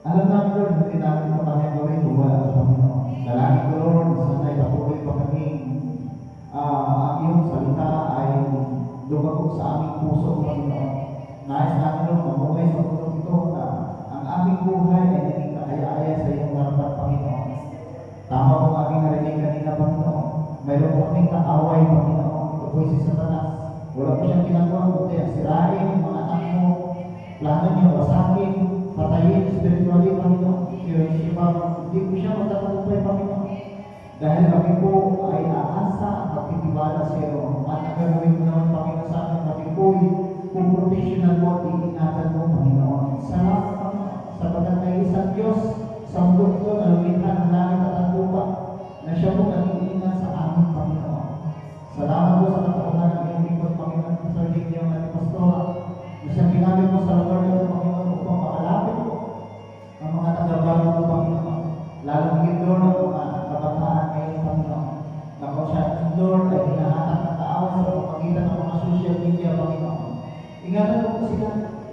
alam namin, Lord, hindi namin ito kaya gawin kung wala sa Panginoon. Dalangin ko, Lord, sana ipatuloy pa kami ang iyong salita ay lumabog sa aming puso, Panginoon. Nais namin, Lord, mamuhay sa puso ito na ang aming buhay ay naging kaaya-aya sa iyong harapan, Panginoon. Tama po ang aming narinig kanina, Panginoon. Mayroon po kaming kaaway, Panginoon. Ito po si Satanas. Wala po siyang ginagawa, kundi ang sirain yung mga anak mo. Plano niyo, wasakin, patayin, spiritually, Panginoon. Hindi po siya matatagumpay, Panginoon. Dahil kami po ay aasa at pagtitiwala sa iyo. At ang gagawin mo naman, Panginoon, sa amin, kami po ay professional mo at iingatan mo, Panginoon. Salamat, Panginoon, sapagkat may isang Diyos sa mundo ito na lumikha ng langit at ang lupa na siya po nag-iingat sa aming Panginoon. Salamat po sa katauhan ng iyong lingkod, Panginoon, sa sarili niyo at pastora. Na siya ginamit mo sa lugar nito, Panginoon, upang makalapit po ang mga taga-bago mo, Panginoon. Lalong higit, Lord, ang mga kabataan ngayon, Panginoon. Na kung siya, Lord, ay hinahatak ng kaawan sa pamagitan ng mga social media, Panginoon. Ingatan mo po sila.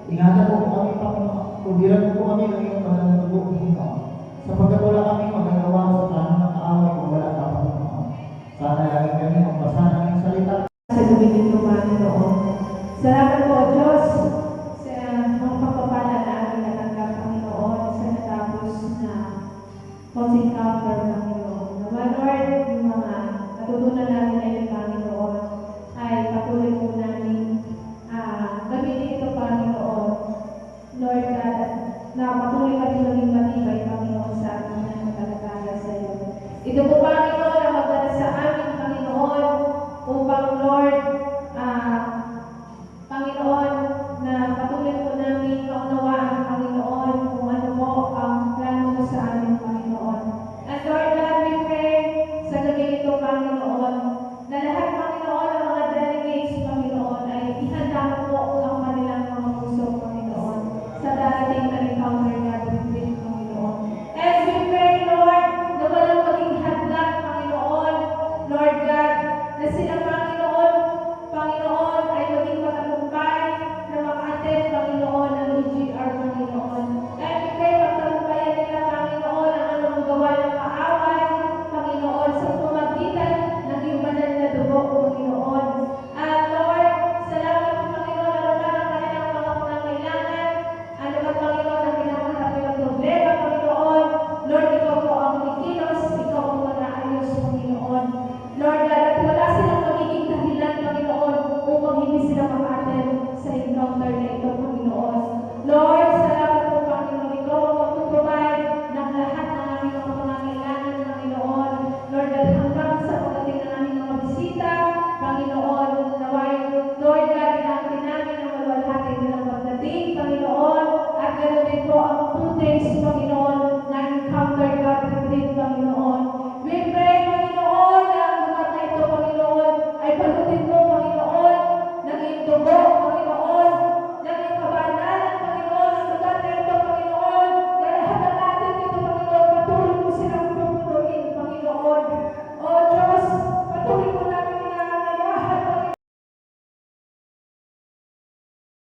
Ingatan mo po kami, Panginoon. Tubiran mo po kami ng iyong pananalubo, Panginoon. Sapagkat wala kami magagawa sa plano ng kaaway kung wala ka, Panginoon. Sana lagi kami magbasa ng iyong salita. Sa gabi nito, Panginoon. Salamat po, Diyos, sa mga pagpapala na aming natanggap, Panginoon, sa natapos na coaching counter, Panginoon. Naman, Lord, yung mga natutunan namin ngayon, Panginoon, ay patuloy po namin gamitin ito, Panginoon. Lord God, na patuloy kami maging matibay, Panginoon, sa amin na nagkalagaya sa iyo. Ito po, Panginoon, na magdala sa amin, Panginoon, upang, Lord, Panginoon, na patuloy po namin kaunawaan, Panginoon, kung ano po ang plano mo sa amin, Panginoon. And Lord God, we pray sa gabi ito, Panginoon, na lahat, Panginoon, ng mga delegates, Panginoon, ay ihanda mo po ang kanilang mga puso, Panginoon, sa darating na-encounter niya